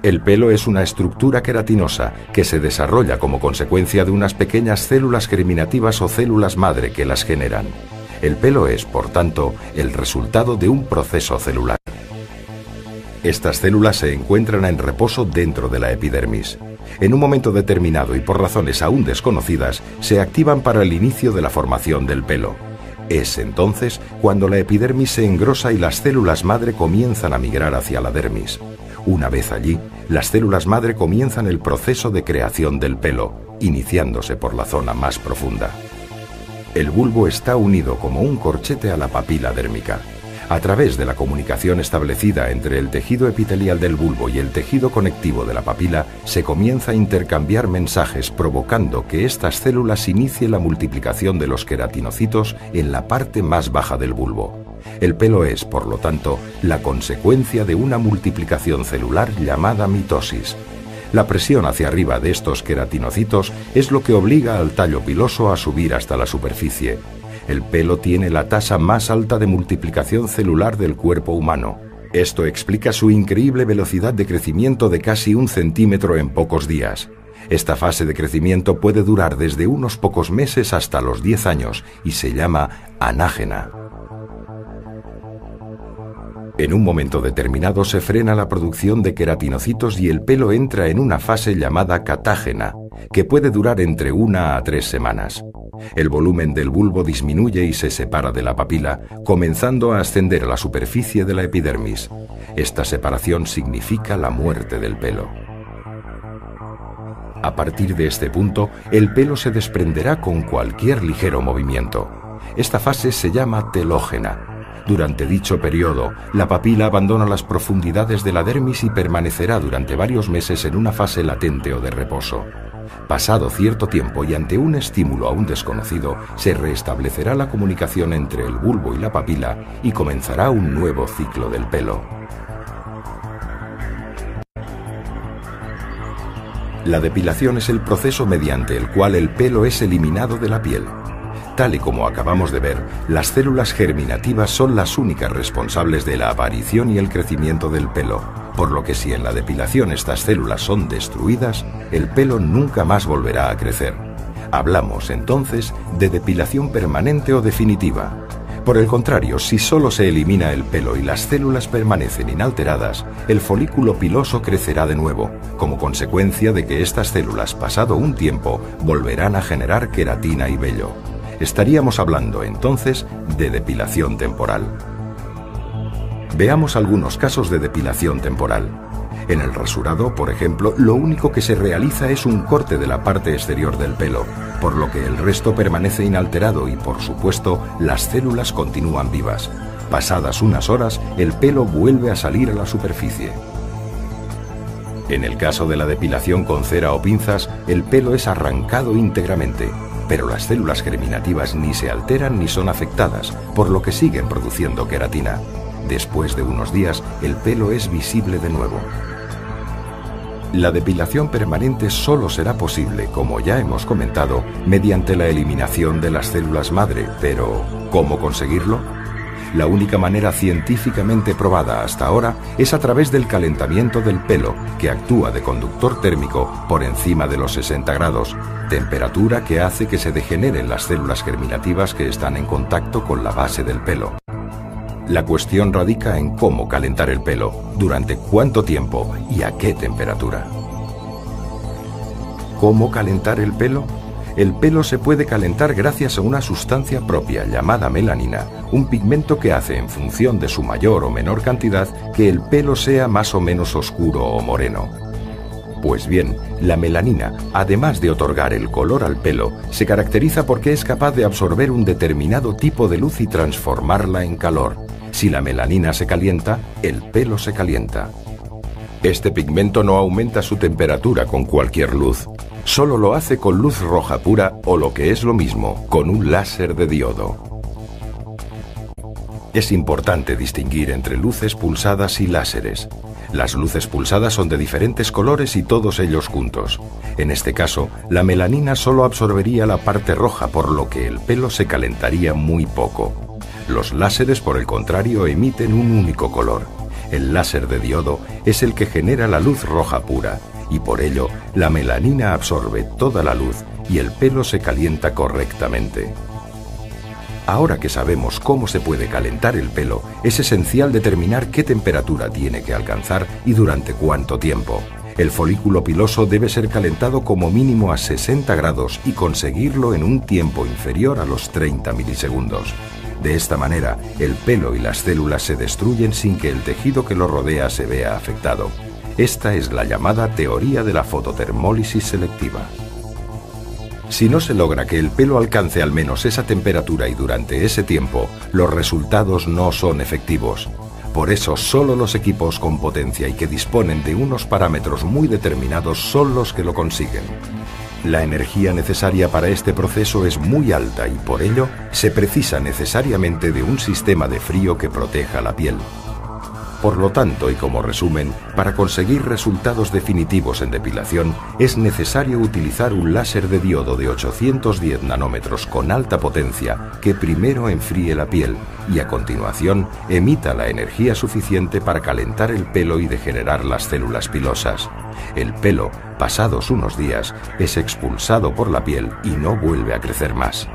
El pelo es una estructura queratinosa que se desarrolla como consecuencia de unas pequeñas células germinativas o células madre que las generan. El pelo es, por tanto, el resultado de un proceso celular. Estas células se encuentran en reposo dentro de la epidermis. En un momento determinado y por razones aún desconocidas, se activan para el inicio de la formación del pelo. Es entonces cuando la epidermis se engrosa y las células madre comienzan a migrar hacia la dermis. Una vez allí, las células madre comienzan el proceso de creación del pelo, iniciándose por la zona más profunda. El bulbo está unido como un corchete a la papila dérmica. A través de la comunicación establecida entre el tejido epitelial del bulbo y el tejido conectivo de la papila, se comienza a intercambiar mensajes provocando que estas células inicien la multiplicación de los queratinocitos en la parte más baja del bulbo. El pelo es, por lo tanto, la consecuencia de una multiplicación celular llamada mitosis. La presión hacia arriba de estos queratinocitos es lo que obliga al tallo piloso a subir hasta la superficie. El pelo tiene la tasa más alta de multiplicación celular del cuerpo humano. Esto explica su increíble velocidad de crecimiento de casi 1 centímetro en pocos días. Esta fase de crecimiento puede durar desde unos pocos meses hasta los 10 años y se llama anágena. En un momento determinado se frena la producción de queratinocitos y el pelo entra en una fase llamada catágena, que puede durar entre 1 a 3 semanas. El volumen del bulbo disminuye y se separa de la papila, comenzando a ascender a la superficie de la epidermis. Esta separación significa la muerte del pelo. A partir de este punto, el pelo se desprenderá con cualquier ligero movimiento. Esta fase se llama telógena. Durante dicho periodo, la papila abandona las profundidades de la dermis y permanecerá durante varios meses en una fase latente o de reposo. Pasado cierto tiempo y ante un estímulo aún desconocido, se restablecerá la comunicación entre el bulbo y la papila y comenzará un nuevo ciclo del pelo. La depilación es el proceso mediante el cual el pelo es eliminado de la piel. Tal y como acabamos de ver, las células germinativas son las únicas responsables de la aparición y el crecimiento del pelo, por lo que si en la depilación estas células son destruidas, el pelo nunca más volverá a crecer. Hablamos entonces de depilación permanente o definitiva. Por el contrario, si solo se elimina el pelo y las células permanecen inalteradas, el folículo piloso crecerá de nuevo, como consecuencia de que estas células, pasado un tiempo, volverán a generar queratina y vello. Estaríamos hablando entonces de depilación temporal. Veamos algunos casos de depilación temporal. En el rasurado, por ejemplo, lo único que se realiza es un corte de la parte exterior del pelo, por lo que el resto permanece inalterado y, por supuesto, las células continúan vivas. Pasadas unas horas, el pelo vuelve a salir a la superficie. En el caso de la depilación con cera o pinzas, el pelo es arrancado íntegramente, pero las células germinativas ni se alteran ni son afectadas, por lo que siguen produciendo queratina. Después de unos días, el pelo es visible de nuevo. La depilación permanente solo será posible, como ya hemos comentado, mediante la eliminación de las células madre, pero ¿cómo conseguirlo? La única manera científicamente probada hasta ahora es a través del calentamiento del pelo, que actúa de conductor térmico por encima de los 60 grados, temperatura que hace que se degeneren las células germinativas que están en contacto con la base del pelo. La cuestión radica en cómo calentar el pelo, durante cuánto tiempo y a qué temperatura. ¿Cómo calentar el pelo? El pelo se puede calentar gracias a una sustancia propia llamada melanina, un pigmento que hace en función de su mayor o menor cantidad que el pelo sea más o menos oscuro o moreno. Pues bien, la melanina, además de otorgar el color al pelo, se caracteriza porque es capaz de absorber un determinado tipo de luz y transformarla en calor. Si la melanina se calienta, el pelo se calienta. Este pigmento no aumenta su temperatura con cualquier luz. Solo lo hace con luz roja pura o, lo que es lo mismo, con un láser de diodo. Es importante distinguir entre luces pulsadas y láseres. Las luces pulsadas son de diferentes colores y todos ellos juntos. En este caso, la melanina solo absorbería la parte roja, por lo que el pelo se calentaría muy poco. Los láseres, por el contrario, emiten un único color. El láser de diodo es el que genera la luz roja pura, y por ello la melanina absorbe toda la luz y el pelo se calienta correctamente. Ahora que sabemos cómo se puede calentar el pelo, es esencial determinar qué temperatura tiene que alcanzar y durante cuánto tiempo. El folículo piloso debe ser calentado como mínimo a 60 grados y conseguirlo en un tiempo inferior a los 30 milisegundos. De esta manera, el pelo y las células se destruyen sin que el tejido que lo rodea se vea afectado. Esta es la llamada teoría de la fototermólisis selectiva. Si no se logra que el pelo alcance al menos esa temperatura y durante ese tiempo, los resultados no son efectivos. Por eso, solo los equipos con potencia y que disponen de unos parámetros muy determinados son los que lo consiguen. La energía necesaria para este proceso es muy alta y por ello se precisa necesariamente de un sistema de frío que proteja la piel. Por lo tanto, y como resumen, para conseguir resultados definitivos en depilación es necesario utilizar un láser de diodo de 810 nanómetros con alta potencia que primero enfríe la piel y a continuación emita la energía suficiente para calentar el pelo y degenerar las células pilosas. El pelo, pasados unos días, es expulsado por la piel y no vuelve a crecer más.